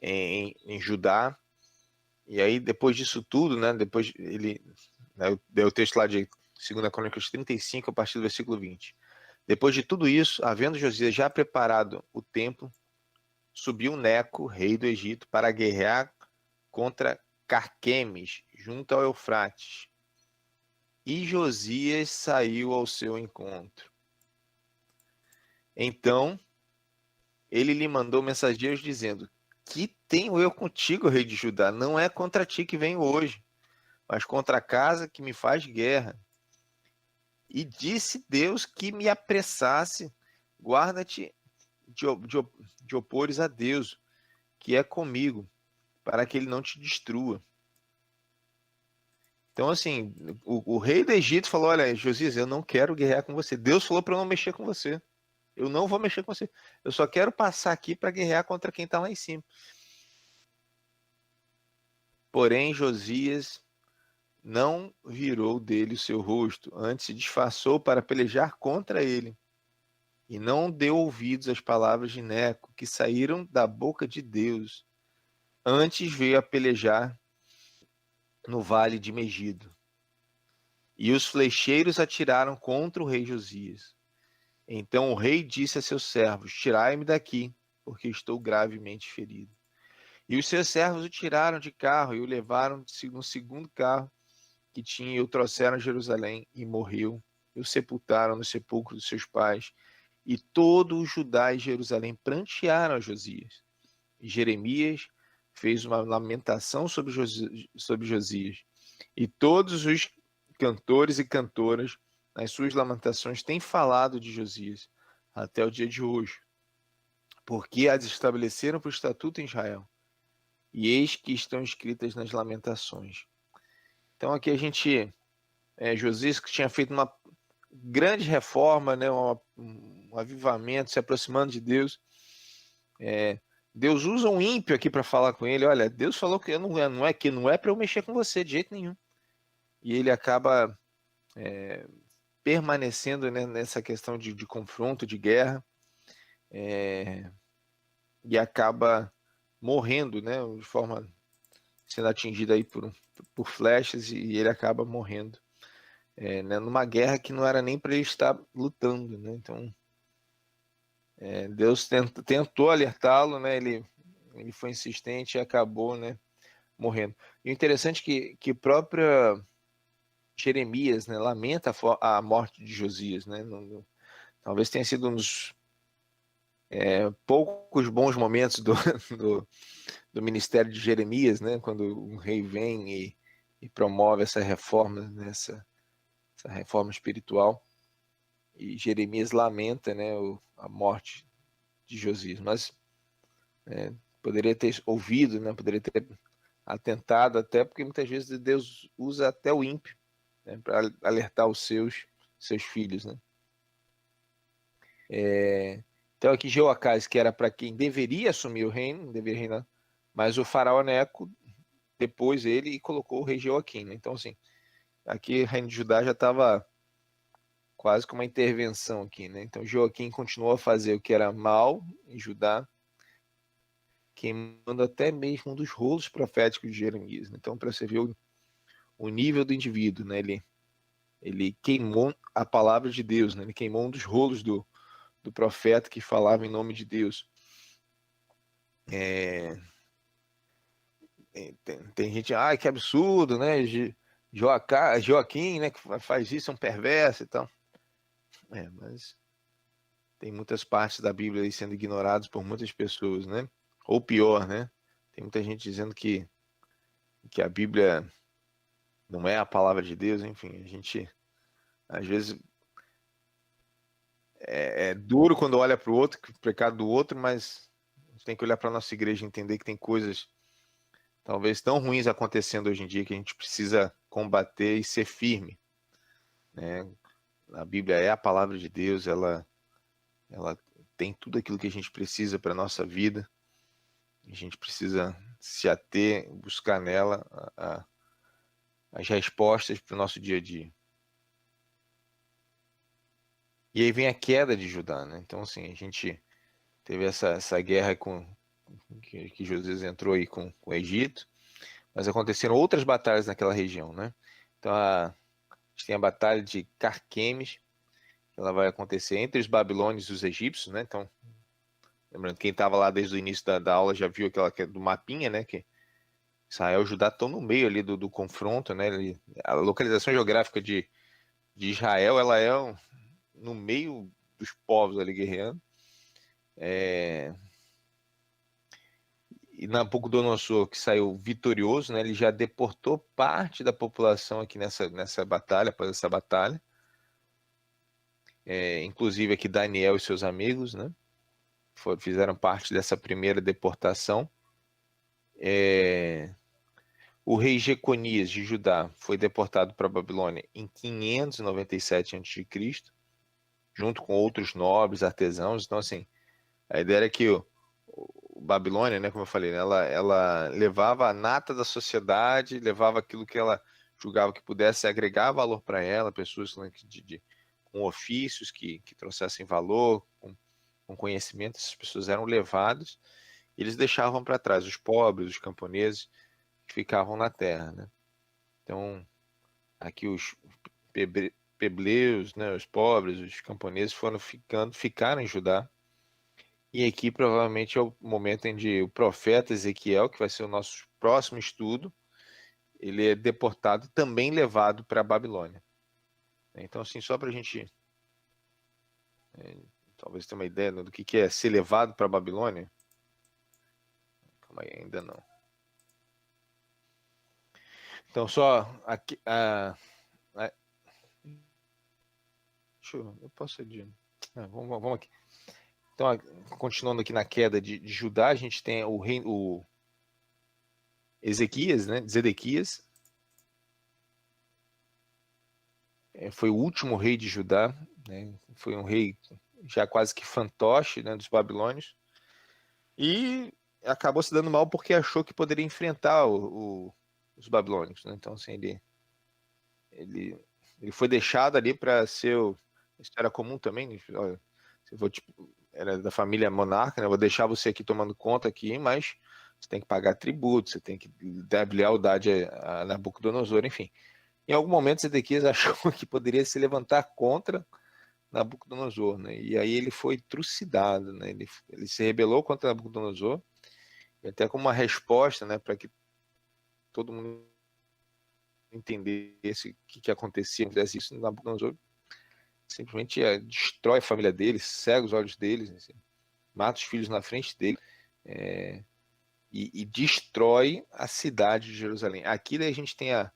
em Judá. E aí, depois disso tudo, né, depois ele, né, deu o texto lá de 2 Crônicas 35, a partir do versículo 20. Depois de tudo isso, havendo Josias já preparado o templo, subiu Neco, rei do Egito, para guerrear contra Carquemes, junto ao Eufrates. E Josias saiu ao seu encontro. Então, ele lhe mandou mensageiros dizendo: Que tenho eu contigo, rei de Judá? Não é contra ti que venho hoje, mas contra a casa que me faz guerra. E disse Deus que me apressasse, guarda-te de opores a Deus, que é comigo, para que ele não te destrua. Então, assim, o rei do Egito falou: Olha, Josias, eu não quero guerrear com você. Deus falou para eu não mexer com você. Eu não vou mexer com você. Eu só quero passar aqui para guerrear contra quem está lá em cima. Porém, Josias não virou dele o seu rosto, antes se disfarçou para pelejar contra ele. E não deu ouvidos às palavras de Neco, que saíram da boca de Deus. Antes veio a pelejar no vale de Megido. E os flecheiros atiraram contra o rei Josias. Então o rei disse a seus servos: Tirai-me daqui, porque estou gravemente ferido. E os seus servos o tiraram de carro e o levaram no segundo carro que tinha e o trouxeram a Jerusalém, e morreu. E o sepultaram no sepulcro dos seus pais. E todo o Judá e Jerusalém prantearam a Josias. E Jeremias fez uma lamentação sobre Josias. E todos os cantores e cantoras, nas suas lamentações, têm falado de Josias até o dia de hoje, porque as estabeleceram por estatuto em Israel. E eis que estão escritas nas lamentações. Então aqui a gente, Josias, que tinha feito uma grande reforma, né, um avivamento, se aproximando de Deus. Deus usa um ímpio aqui para falar com ele. Olha, Deus falou que não é para eu mexer com você de jeito nenhum. E ele acaba permanecendo, né, nessa questão de confronto, de guerra, e acaba morrendo, né, de forma sendo atingido aí por flechas, e ele acaba morrendo, né, numa guerra que não era nem para ele estar lutando, né? Então Deus tentou alertá-lo, né? Ele foi insistente e acabou, né, morrendo. E o interessante é que própria Jeremias, né, lamenta a morte de Josias, né? Talvez tenha sido um dos poucos bons momentos do ministério de Jeremias, né? Quando um rei vem e promove essa reforma, né? essa reforma espiritual. E Jeremias lamenta, né, a morte de Josias. Mas poderia ter ouvido, né? Poderia ter atentado, até porque muitas vezes Deus usa até o ímpio, né, para alertar os seus filhos, né? Então aqui Jeoacás, que era para quem deveria assumir o reino, deveria reinar, mas o faraó Neco depois ele e colocou o rei Jeoaquim, né? Então assim, aqui o reino de Judá já estava quase com uma intervenção aqui, né? Então Joaquim continuou a fazer o que era mal em Judá, queimando até mesmo um dos rolos proféticos de Jeremias, né? Então, para você ver o nível do indivíduo, né? Ele queimou a palavra de Deus, né? Ele queimou um dos rolos do profeta que falava em nome de Deus. Tem gente, que absurdo, né? Joaquim, né? Que faz isso, é um perverso e tal. Mas tem muitas partes da Bíblia aí sendo ignoradas por muitas pessoas, né? Ou pior, né? Tem muita gente dizendo que a Bíblia não é a palavra de Deus, enfim, a gente às vezes é duro quando olha para o outro, o pecado do outro, mas a gente tem que olhar para a nossa igreja e entender que tem coisas talvez tão ruins acontecendo hoje em dia que a gente precisa combater e ser firme, né? A Bíblia é a palavra de Deus, ela tem tudo aquilo que a gente precisa para a nossa vida. A gente precisa se ater, buscar nela as respostas para o nosso dia a dia. E aí vem a queda de Judá, né? Então, assim, a gente teve essa guerra que Josias entrou aí com o Egito, mas aconteceram outras batalhas naquela região, né? Então, a gente tem a batalha de Carquemes, que ela vai acontecer entre os babilônios e os egípcios, né? Então, lembrando, quem estava lá desde o início da aula já viu aquela do mapinha, né? Que Israel e Judá estão no meio ali do confronto, né? A localização geográfica de Israel, ela é no meio dos povos ali guerreando. E Nabucodonosor, que saiu vitorioso, né? Ele já deportou parte da população aqui nessa batalha, após essa batalha. Inclusive aqui Daniel e seus amigos, né? Fizeram parte dessa primeira deportação. O rei Jeconias de Judá foi deportado para a Babilônia em 597 a.C., junto com outros nobres, artesãos. Então, assim, a ideia era que o Babilônia, né, como eu falei, né, ela levava a nata da sociedade, levava aquilo que ela julgava que pudesse agregar valor para ela, pessoas, né, com ofícios que trouxessem valor, com conhecimento. Essas pessoas eram levadas e eles deixavam para trás os pobres, os camponeses que ficavam na terra, né? Então, aqui os plebeios, né, os pobres, os camponeses ficaram em Judá. E aqui provavelmente é o momento em que o profeta Ezequiel, que vai ser o nosso próximo estudo, ele é deportado e também levado para a Babilônia. Então, assim, só para a gente talvez ter uma ideia, né, do que é ser levado para a Babilônia. Calma aí, ainda não. Então, só aqui. Eu posso adiante. Vamos aqui. Então, continuando aqui na queda de Judá, a gente tem o Ezequias, né? Zedequias. Foi o último rei de Judá, né? Foi um rei já quase que fantoche, né, dos babilônios. E acabou se dando mal porque achou que poderia enfrentar os babilônicos, né? Então, assim, ele foi deixado ali para ser isso era comum também, né? Olha, era da família monarca, né? Vou deixar você aqui tomando conta aqui, mas você tem que pagar tributo, você tem que dar lealdade a Nabucodonosor, enfim. Em algum momento, Zedequias achou que poderia se levantar contra Nabucodonosor, né? E aí ele foi trucidado, né? Ele se rebelou contra Nabucodonosor, e até como uma resposta, né, para que todo mundo entendesse o que acontecia, fizesse isso, Nabucodonosor simplesmente destrói a família dele, cega os olhos deles, assim, mata os filhos na frente dele, e destrói a cidade de Jerusalém. Aqui daí a gente tem a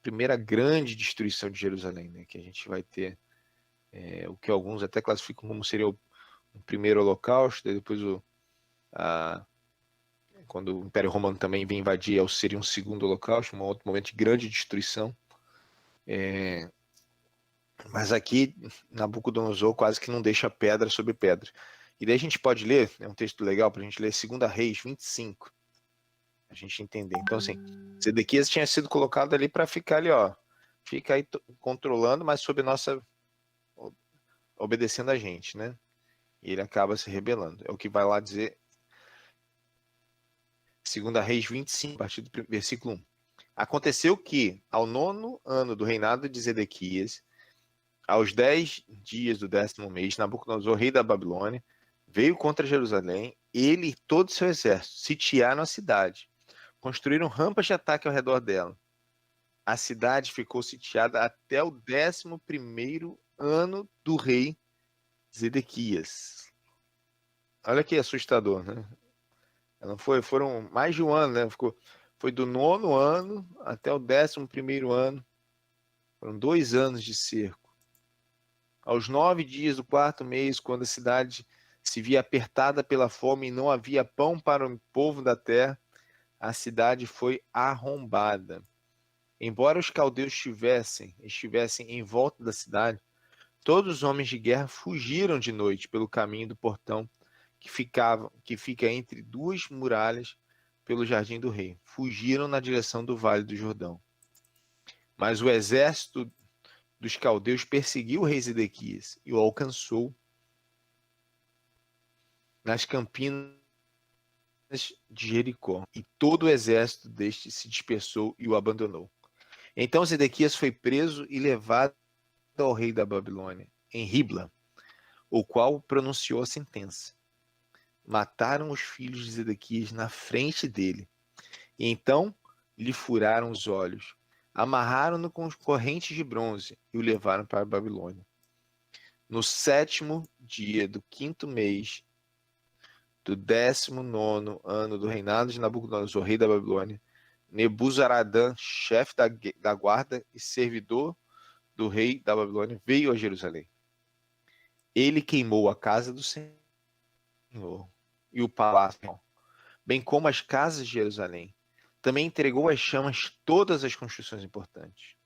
primeira grande destruição de Jerusalém, né, que a gente vai ter o que alguns até classificam como seria o primeiro holocausto, depois quando o Império Romano também vem invadir, seria um segundo holocausto, um outro momento de grande destruição. Mas aqui, Nabucodonosor quase que não deixa pedra sobre pedra. E daí a gente pode ler, é um texto legal para a gente ler, 2 Reis 25, a gente entender. Então, assim, Zedequias tinha sido colocado ali para ficar ali, ó, fica aí controlando, mas sob nossa, obedecendo a gente, né? E ele acaba se rebelando. É o que vai lá dizer 2 Reis 25, a partir do versículo 1. Aconteceu que, ao 9º ano do reinado de Zedequias, aos 10 dias do 10º mês, Nabucodonosor, rei da Babilônia, veio contra Jerusalém, ele e todo o seu exército, sitiaram a cidade, construíram rampas de ataque ao redor dela. A cidade ficou sitiada até o 11º ano do rei Zedequias. Olha que assustador, né? Foram mais de um ano, né? Foi do 9º ano até o 11º ano. Foram 2 anos de cerco. Aos 9 dias do 4º mês, quando a cidade se via apertada pela fome e não havia pão para o povo da terra, a cidade foi arrombada. Embora os caldeus estivessem em volta da cidade, todos os homens de guerra fugiram de noite pelo caminho do portão que fica entre 2 muralhas pelo jardim do rei. Fugiram na direção do Vale do Jordão. Mas o exército dos caldeus perseguiu o rei Zedequias e o alcançou nas campinas de Jericó. E todo o exército deste se dispersou e o abandonou. Então Zedequias foi preso e levado ao rei da Babilônia, em Ribla, o qual pronunciou a sentença. Mataram os filhos de Zedequias na frente dele. E então lhe furaram os olhos, amarraram-no com correntes de bronze e o levaram para a Babilônia. No 7º dia do 5º mês do 19º ano do reinado de Nabucodonosor, rei da Babilônia, Nebuzaradã, chefe da guarda e servidor do rei da Babilônia, veio a Jerusalém. Ele queimou a casa do Senhor e o palácio, bem como as casas de Jerusalém. Também entregou às chamas todas as construções importantes.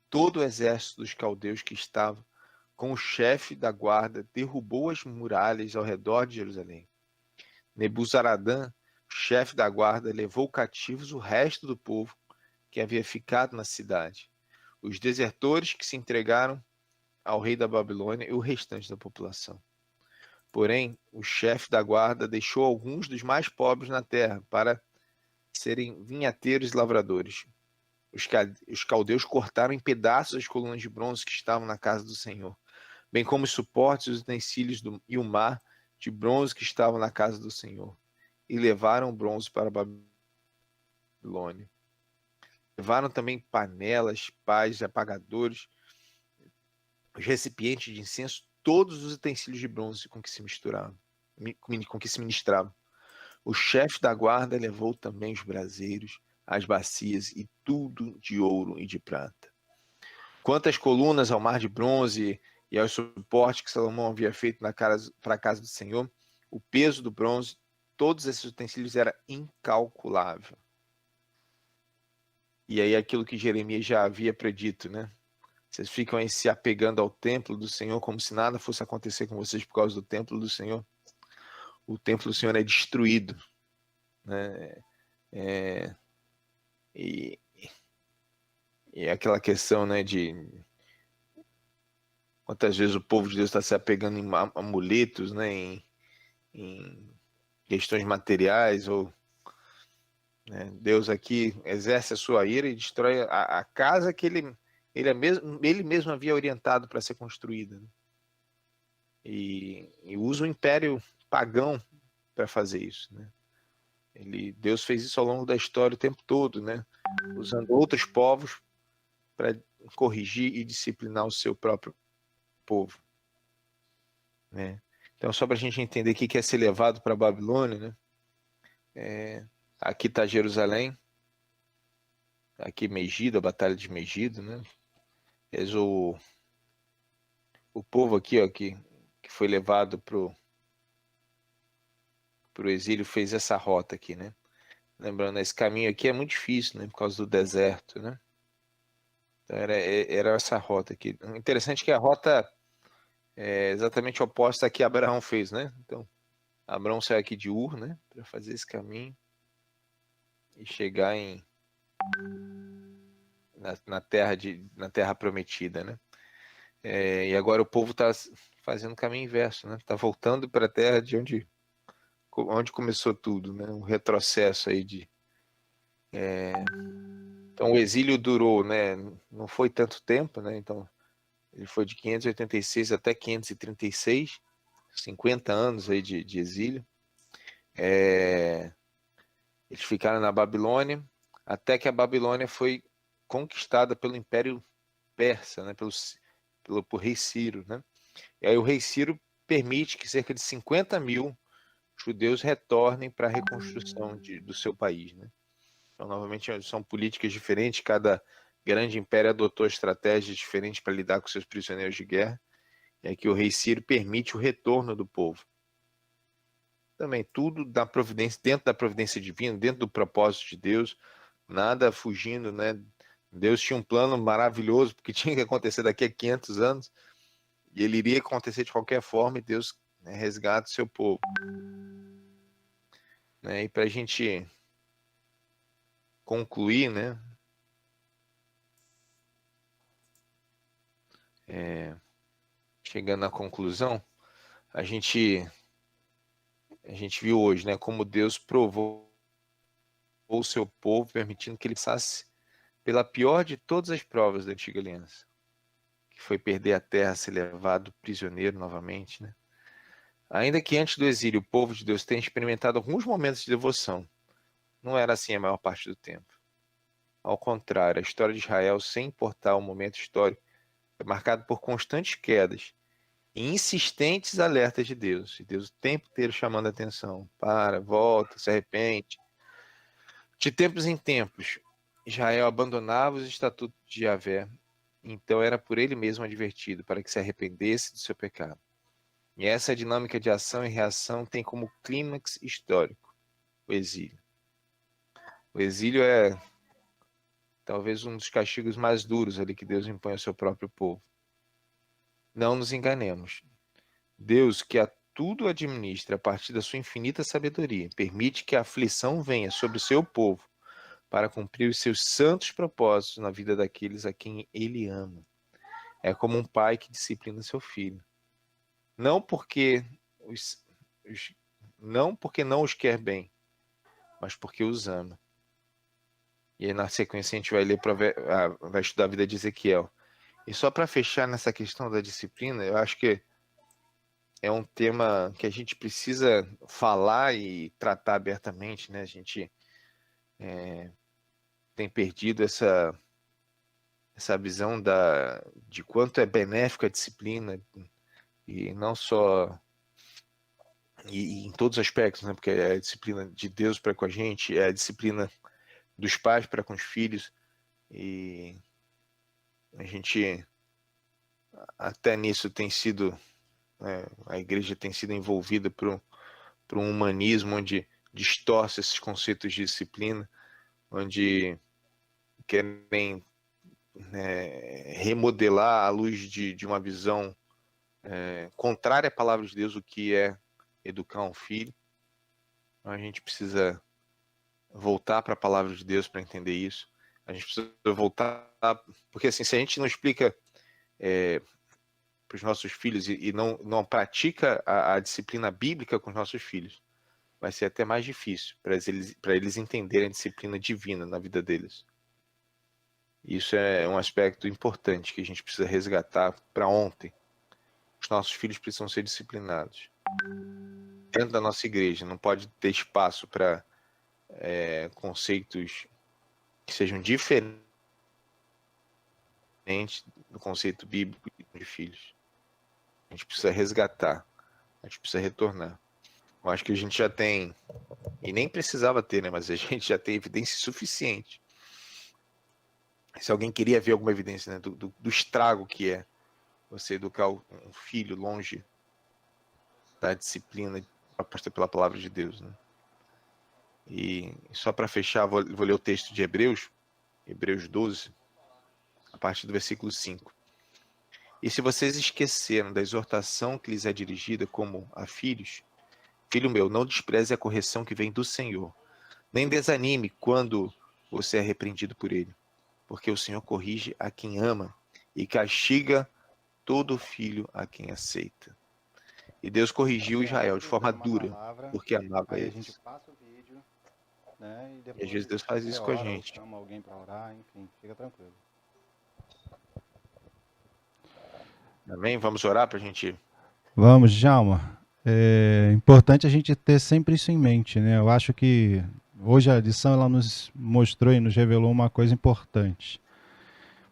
Todo o exército dos caldeus que estava com o chefe da guarda derrubou as muralhas ao redor de Jerusalém. Nebuzaradã, chefe da guarda, levou cativos o resto do povo que havia ficado na cidade, os desertores que se entregaram ao rei da Babilônia e o restante da população. Porém, o chefe da guarda deixou alguns dos mais pobres na terra para serem vinhateiros e lavradores. Os caldeus cortaram em pedaços as colunas de bronze que estavam na casa do Senhor, bem como os suportes e os utensílios e o mar de bronze que estavam na casa do Senhor, e levaram o bronze para a Babilônia. Levaram também panelas, pás e apagadores, os recipientes de incenso, todos os utensílios de bronze com que se ministravam. O chefe da guarda levou também os braseiros, as bacias e tudo de ouro e de prata. Quanto às colunas, ao mar de bronze e aos suportes que Salomão havia feito para a casa do Senhor, o peso do bronze, todos esses utensílios era incalculável. E aí aquilo que Jeremias já havia predito, né? Vocês ficam aí se apegando ao templo do Senhor como se nada fosse acontecer com vocês por causa do templo do Senhor. O templo do Senhor é destruído, né? E aquela questão, né, de quantas vezes o povo de Deus está se apegando em amuletos, né, em questões materiais, ou né, Deus aqui exerce a sua ira e destrói a casa que ele mesmo havia orientado para ser construída, né? E usa o império pagão para fazer isso, né? Deus fez isso ao longo da história o tempo todo, né? Usando outros povos para corrigir e disciplinar o seu próprio povo, né? Então, só para a gente entender o que é ser levado para a Babilônia, né? Aqui está Jerusalém, aqui Megido, a Batalha de Megido, né? O povo aqui, ó, que foi levado para o exílio fez essa rota aqui, né? Lembrando, esse caminho aqui é muito difícil, né? Por causa do deserto, né? Então era essa rota aqui. Interessante que a rota é exatamente oposta à que Abraão fez, né? Então, Abraão saiu aqui de Ur, né? Para fazer esse caminho e chegar na terra prometida, né? E agora o povo está fazendo o caminho inverso, né? Está voltando para a terra de onde começou tudo, né? Um retrocesso aí Então o exílio durou, né? Não foi tanto tempo, né? Então ele foi de 586 até 536, 50 anos aí de exílio. Eles ficaram na Babilônia até que a Babilônia foi conquistada pelo Império Persa, né? Por rei Ciro, né? E aí o rei Ciro permite que cerca de 50 mil judeus retornem para a reconstrução do seu país, né? Então, novamente, são políticas diferentes, cada grande império adotou estratégias diferentes para lidar com seus prisioneiros de guerra, e aqui o rei Ciro permite o retorno do povo. Também tudo da providência, dentro da providência divina, dentro do propósito de Deus, nada fugindo, né? Deus tinha um plano maravilhoso, porque tinha que acontecer daqui a 500 anos, e ele iria acontecer de qualquer forma, e Deus, né, resgata o seu povo. Né? E para a gente concluir, né? Chegando à conclusão, a gente viu hoje, né, como Deus provou o seu povo, permitindo que ele passasse pela pior de todas as provas da antiga aliança, que foi perder a terra, ser levado prisioneiro novamente, né? Ainda que antes do exílio o povo de Deus tenha experimentado alguns momentos de devoção, não era assim a maior parte do tempo. Ao contrário, a história de Israel, sem importar o momento histórico, é marcada por constantes quedas e insistentes alertas de Deus. E Deus o tempo inteiro chamando a atenção. Para, volta, se arrepende. De tempos em tempos, Israel abandonava os estatutos de Yahvé, então era por ele mesmo advertido para que se arrependesse do seu pecado. E essa dinâmica de ação e reação tem como clímax histórico o exílio. O exílio é talvez um dos castigos mais duros ali que Deus impõe ao seu próprio povo. Não nos enganemos. Deus, que a tudo administra a partir da sua infinita sabedoria, permite que a aflição venha sobre o seu povo para cumprir os seus santos propósitos na vida daqueles a quem ele ama. É como um pai que disciplina seu filho. Não porque os, não porque não os quer bem, mas porque os ama. E aí, na sequência, a gente vai ler, vai estudar a vida de Ezequiel. E só para fechar nessa questão da disciplina, eu acho que é um tema que a gente precisa falar e tratar abertamente, né? A gente tem perdido essa visão de quanto é benéfica a disciplina, e não só e em todos os aspectos, né? Porque é a disciplina de Deus para com a gente, é a disciplina dos pais para com os filhos, e a gente até nisso tem sido, né, a igreja tem sido envolvida por um humanismo onde distorce esses conceitos de disciplina, onde querem, né, remodelar à luz de uma visão contrária à palavra de Deus, o que é educar um filho. Então, a gente precisa voltar para a palavra de Deus para entender isso. A gente precisa voltar, porque assim, se a gente não explica para os nossos filhos e não pratica a disciplina bíblica com os nossos filhos, vai ser até mais difícil para eles entenderem a disciplina divina na vida deles. Isso é um aspecto importante que a gente precisa resgatar para ontem. Os nossos filhos precisam ser disciplinados. Dentro da nossa igreja, não pode ter espaço para conceitos que sejam diferentes do conceito bíblico de filhos. A gente precisa resgatar, a gente precisa retornar. Eu acho que a gente já tem, e nem precisava ter, né? Mas a gente já tem evidência suficiente. Se alguém queria ver alguma evidência, né, do estrago que é você educar um filho longe da disciplina proposta pela palavra de Deus, né? E só para fechar, vou ler o texto de Hebreus 12, a partir do versículo 5. E se vocês esqueceram da exortação que lhes é dirigida como a filhos, filho meu, não despreze a correção que vem do Senhor, nem desanime quando você é repreendido por ele, porque o Senhor corrige a quem ama e castiga todo filho a quem aceita. E Deus corrigiu Israel de forma dura, porque amava aí eles. a gente passa o vídeo, né? E E depois às vezes Deus faz isso com a ora, ou gente. chama alguém para orar, enfim, fica tranquilo. Amém? Vamos orar para a gente... Vamos, Djalma. É importante a gente ter sempre isso em mente, né? Eu acho que hoje a lição ela nos mostrou e nos revelou uma coisa importante.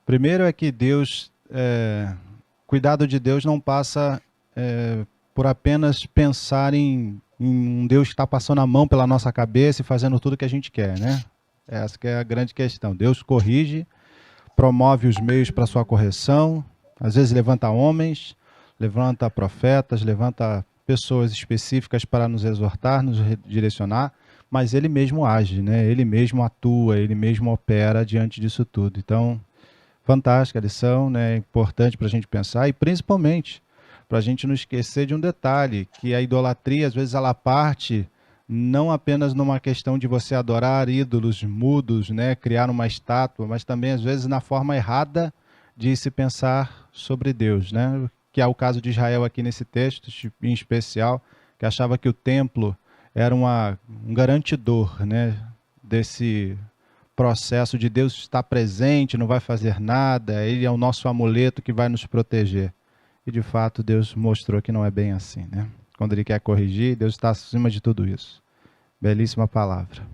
Primeiro é que Deus, cuidado de Deus não passa por apenas pensar em um Deus que está passando a mão pela nossa cabeça e fazendo tudo que a gente quer, né? Essa que é a grande questão. Deus corrige, promove os meios para sua correção, às vezes levanta homens, levanta profetas, levanta pessoas específicas para nos exortar, nos direcionar, mas Ele mesmo age, né? Ele mesmo atua, Ele mesmo opera diante disso tudo. Então, fantástica a lição, né? É importante para a gente pensar e principalmente para a gente não esquecer de um detalhe, que a idolatria às vezes ela parte não apenas numa questão de você adorar ídolos mudos, né? Criar uma estátua, mas também às vezes na forma errada de se pensar sobre Deus, né? Que é o caso de Israel aqui nesse texto, em especial, que achava que o templo era um garantidor, né? Desse processo de Deus estar presente, não vai fazer nada, Ele é o nosso amuleto que vai nos proteger. E de fato Deus mostrou que não é bem assim, né? Quando Ele quer corrigir, Deus está acima de tudo isso. Belíssima palavra.